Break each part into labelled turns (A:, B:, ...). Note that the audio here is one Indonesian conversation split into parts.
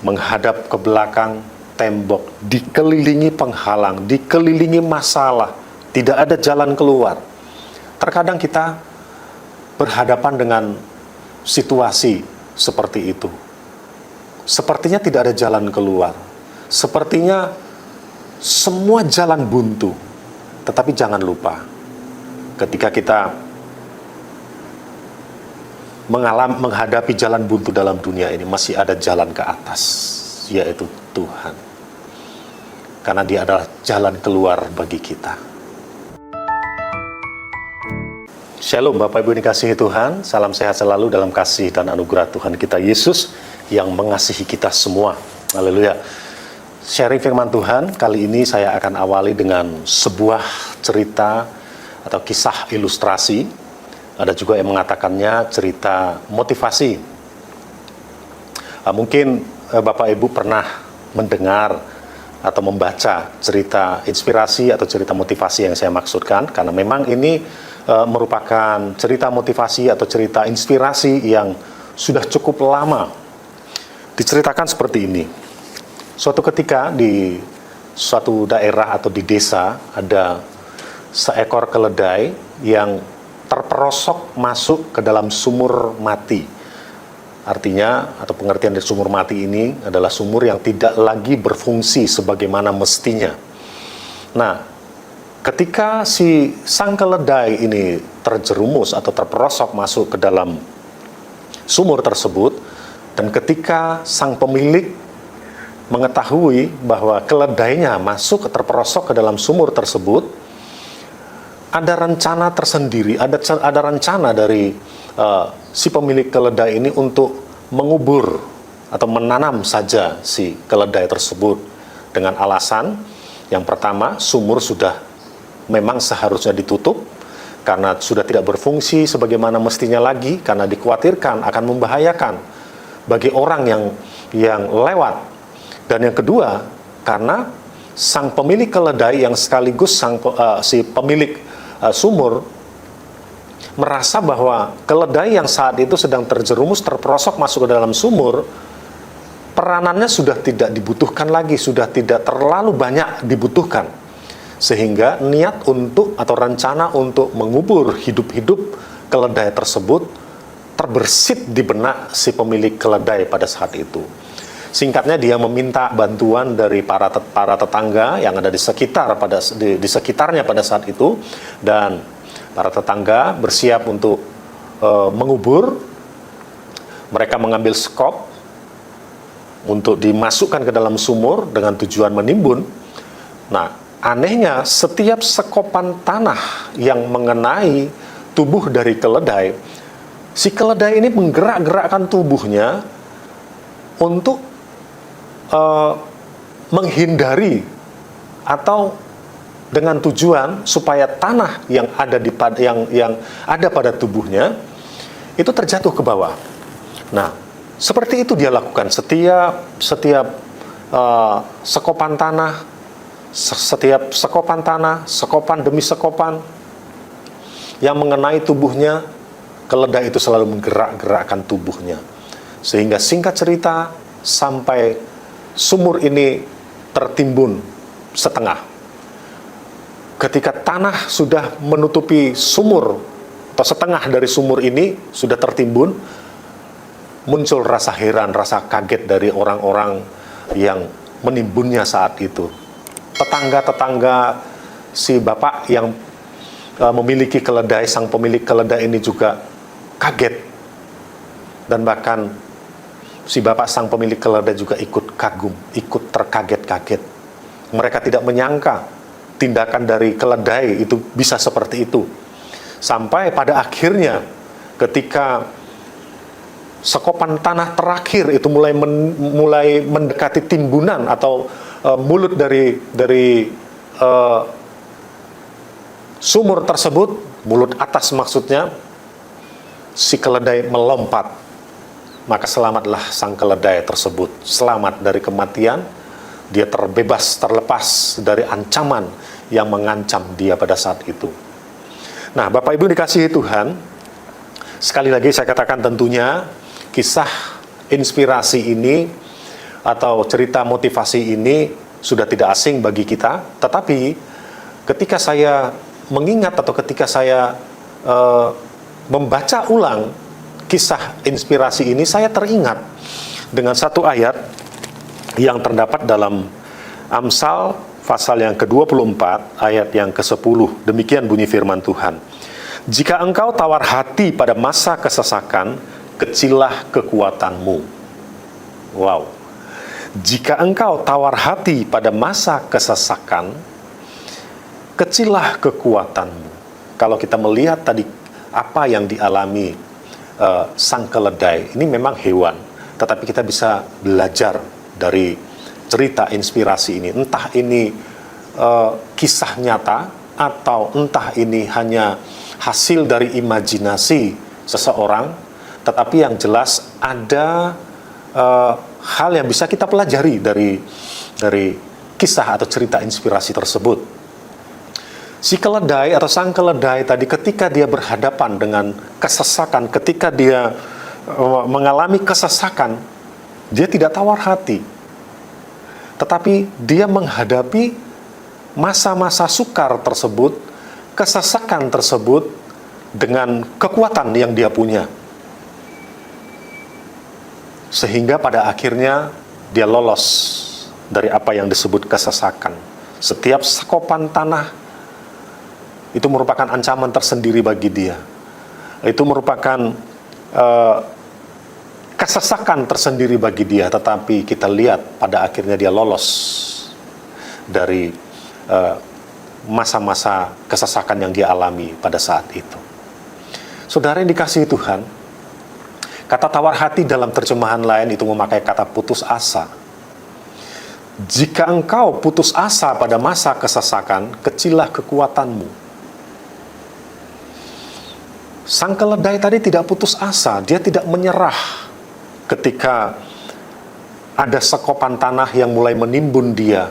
A: menghadap ke belakang tembok, dikelilingi penghalang, dikelilingi masalah, tidak ada jalan keluar. Terkadang kita berhadapan dengan situasi seperti itu. Sepertinya tidak ada jalan keluar. Sepertinya semua jalan buntu. Tetapi jangan lupa, ketika kita menghadapi jalan buntu dalam dunia ini, masih ada jalan ke atas, yaitu Tuhan. Karena Dia adalah jalan keluar bagi kita. Shalom Bapak Ibu dikasihi Tuhan, salam sehat selalu dalam kasih dan anugerah Tuhan kita Yesus yang mengasihi kita semua. Haleluya. Sharing firman Tuhan, kali ini saya akan awali dengan sebuah cerita atau kisah ilustrasi. Ada juga yang mengatakannya cerita motivasi. Mungkin Bapak Ibu pernah mendengar atau membaca cerita inspirasi atau cerita motivasi yang saya maksudkan, karena memang ini merupakan cerita motivasi atau cerita inspirasi yang sudah cukup lama. Diceritakan seperti ini. Suatu ketika di suatu daerah atau di desa ada seekor keledai yang terperosok masuk ke dalam sumur mati. Artinya, atau pengertian dari sumur mati ini adalah sumur yang tidak lagi berfungsi sebagaimana mestinya. Nah, ketika si sang keledai ini terjerumus atau terperosok masuk ke dalam sumur tersebut, dan ketika sang pemilik mengetahui bahwa keledainya masuk terperosok ke dalam sumur tersebut, ada rencana tersendiri, ada rencana dari si pemilik keledai ini untuk mengubur atau menanam saja si keledai tersebut dengan alasan yang pertama, sumur sudah memang seharusnya ditutup karena sudah tidak berfungsi sebagaimana mestinya lagi, karena dikhawatirkan akan membahayakan bagi orang yang lewat. Dan yang kedua, karena sang pemilik keledai yang sekaligus si pemilik sumur merasa bahwa keledai yang saat itu sedang terjerumus, terperosok masuk ke dalam sumur, peranannya sudah tidak dibutuhkan lagi, sudah tidak terlalu banyak dibutuhkan. Sehingga niat untuk atau rencana untuk mengubur hidup-hidup keledai tersebut terbersit di benak si pemilik keledai pada saat itu. Singkatnya, dia meminta bantuan dari para tetangga yang ada di sekitarnya pada saat itu, dan para tetangga bersiap untuk mengubur. Mereka mengambil skop untuk dimasukkan ke dalam sumur dengan tujuan menimbun. Nah, anehnya setiap sekopan tanah yang mengenai tubuh dari keledai, si keledai ini menggerak-gerakkan tubuhnya untuk menghindari atau dengan tujuan supaya tanah yang ada pada tubuhnya itu terjatuh ke bawah. Nah, seperti itu dia lakukan setiap sekopan tanah, sekopan demi sekopan yang mengenai tubuhnya, keledai itu selalu menggerak-gerakkan tubuhnya. Sehingga singkat cerita, sampai sumur ini tertimbun setengah. Ketika tanah sudah menutupi sumur, atau setengah dari sumur ini sudah tertimbun, muncul rasa heran, rasa kaget dari orang-orang yang menimbunnya saat itu. Tetangga-tetangga si bapak yang memiliki keledai, sang pemilik keledai ini juga kaget. Dan bahkan si bapak sang pemilik keledai juga ikut kagum, ikut terkaget-kaget. Mereka tidak menyangka tindakan dari keledai itu bisa seperti itu. Sampai pada akhirnya ketika sekopan tanah terakhir itu mulai mendekati timbunan atau mulut dari sumur tersebut, mulut atas maksudnya, si keledai melompat. Maka selamatlah sang keledai tersebut, selamat dari kematian. Dia terlepas dari ancaman yang mengancam dia pada saat itu. Nah, Bapak Ibu dikasihi Tuhan, sekali lagi saya katakan tentunya kisah inspirasi ini atau cerita motivasi ini sudah tidak asing bagi kita, tetapi ketika saya mengingat atau ketika saya membaca ulang kisah inspirasi ini, saya teringat dengan satu ayat yang terdapat dalam Amsal pasal yang ke-24 ayat yang ke-10. Demikian bunyi firman Tuhan. Jika engkau tawar hati pada masa kesesakan, kecillah kekuatanmu. Wow. Jika engkau tawar hati pada masa kesesakan, kecillah kekuatanmu. Kalau kita melihat tadi apa yang dialami sang keledai, ini memang hewan, tetapi kita bisa belajar dari cerita inspirasi ini. Entah ini kisah nyata atau entah ini hanya hasil dari imajinasi seseorang, tetapi yang jelas ada hal yang bisa kita pelajari dari kisah atau cerita inspirasi tersebut. Si keledai atau sang keledai tadi, ketika dia berhadapan dengan kesesakan, ketika dia mengalami kesesakan, dia tidak tawar hati, tetapi dia menghadapi masa-masa sukar tersebut, kesesakan tersebut dengan kekuatan yang dia punya. Sehingga pada akhirnya dia lolos dari apa yang disebut kesesakan. Setiap sekopan tanah itu merupakan ancaman tersendiri bagi dia. Itu merupakan kesesakan tersendiri bagi dia. Tetapi kita lihat pada akhirnya dia lolos dari masa-masa kesesakan yang dia alami pada saat itu. Saudara yang dikasihi Tuhan, kata tawar hati dalam terjemahan lain itu memakai kata putus asa. Jika engkau putus asa pada masa kesesakan, kecillah kekuatanmu. Sang keledai tadi tidak putus asa, dia tidak menyerah ketika ada sekopan tanah yang mulai menimbun dia.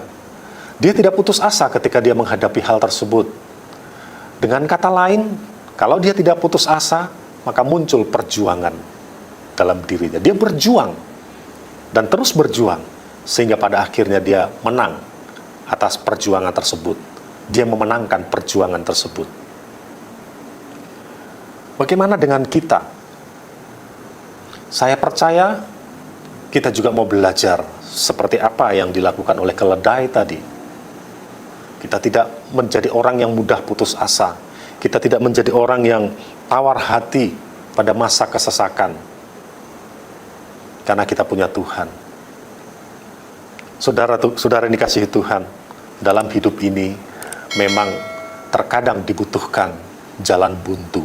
A: Dia tidak putus asa ketika dia menghadapi hal tersebut. Dengan kata lain, kalau dia tidak putus asa, maka muncul perjuangan dalam dirinya. Dia berjuang dan terus berjuang sehingga pada akhirnya dia menang atas perjuangan tersebut. Dia memenangkan perjuangan tersebut. Bagaimana dengan kita? Saya percaya kita juga mau belajar seperti apa yang dilakukan oleh keledai tadi. Kita tidak menjadi orang yang mudah putus asa. Kita tidak menjadi orang yang tawar hati pada masa kesesakan. Karena kita punya Tuhan. Saudara yang dikasihi Tuhan, dalam hidup ini memang terkadang dibutuhkan jalan buntu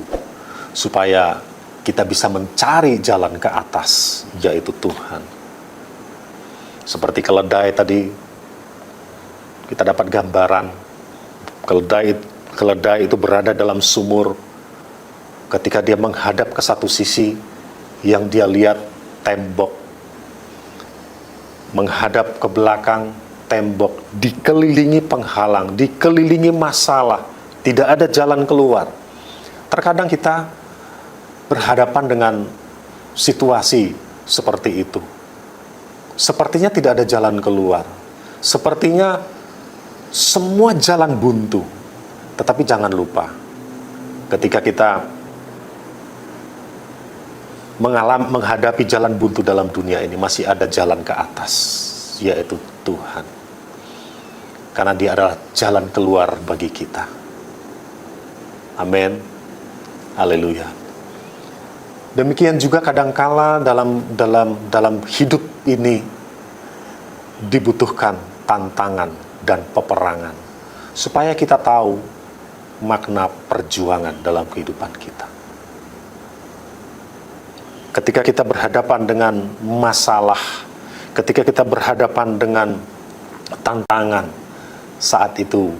A: supaya kita bisa mencari jalan ke atas, yaitu Tuhan. Seperti keledai tadi, kita dapat gambaran keledai itu berada dalam sumur. Ketika dia menghadap ke satu sisi, yang dia lihat tembok. Menghadap ke belakang, tembok. Dikelilingi penghalang, dikelilingi masalah. Tidak ada jalan keluar. Terkadang kita berhadapan dengan situasi seperti itu. Sepertinya tidak ada jalan keluar. Sepertinya semua jalan buntu. Tetapi jangan lupa, ketika kita menghadapi jalan buntu dalam dunia ini, masih ada jalan ke atas, yaitu Tuhan. Karena Dia adalah jalan keluar bagi kita. Amin. Haleluya. Demikian juga kadangkala dalam hidup ini dibutuhkan tantangan dan peperangan supaya kita tahu makna perjuangan dalam kehidupan kita. Ketika kita berhadapan dengan masalah, ketika kita berhadapan dengan tantangan, saat itu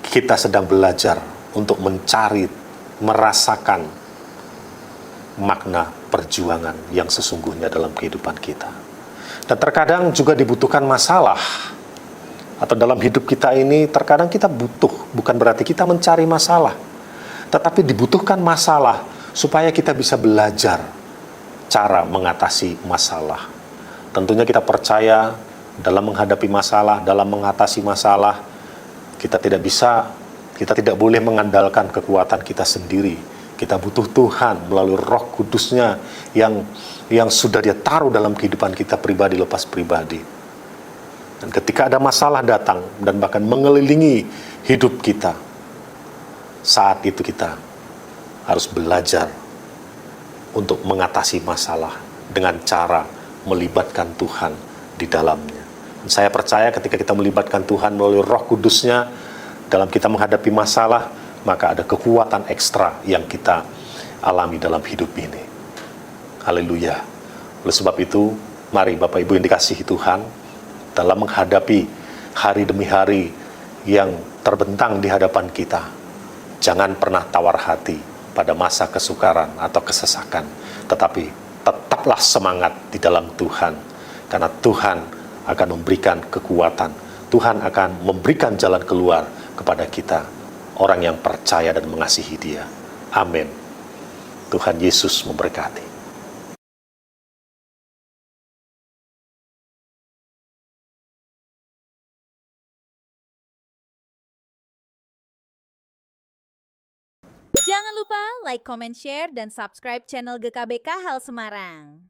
A: kita sedang belajar untuk mencari, merasakan makna perjuangan yang sesungguhnya dalam kehidupan kita. Dan terkadang juga dibutuhkan masalah. Atau dalam hidup kita ini terkadang kita butuh, bukan berarti kita mencari masalah, tetapi dibutuhkan masalah supaya kita bisa belajar cara mengatasi masalah. Tentunya kita percaya dalam menghadapi masalah, dalam mengatasi masalah, kita tidak boleh mengandalkan kekuatan kita sendiri. Kita butuh Tuhan melalui Roh Kudus-Nya yang sudah Dia taruh dalam kehidupan kita pribadi lepas pribadi. Dan ketika ada masalah datang dan bahkan mengelilingi hidup kita, saat itu kita harus belajar untuk mengatasi masalah dengan cara melibatkan Tuhan di dalamnya. Dan saya percaya ketika kita melibatkan Tuhan melalui Roh Kudus-Nya dalam kita menghadapi masalah, maka ada kekuatan ekstra yang kita alami dalam hidup ini. Haleluya. Oleh sebab itu, mari Bapak Ibu yang dikasihi Tuhan, dalam menghadapi hari demi hari yang terbentang di hadapan kita, jangan pernah tawar hati pada masa kesukaran atau kesesakan, tetapi tetaplah semangat di dalam Tuhan, karena Tuhan akan memberikan kekuatan, Tuhan akan memberikan jalan keluar kepada kita, orang yang percaya dan mengasihi Dia. Amin. Tuhan Yesus memberkati.
B: Jangan lupa like, comment, share, dan subscribe channel GKBK Hal Semarang.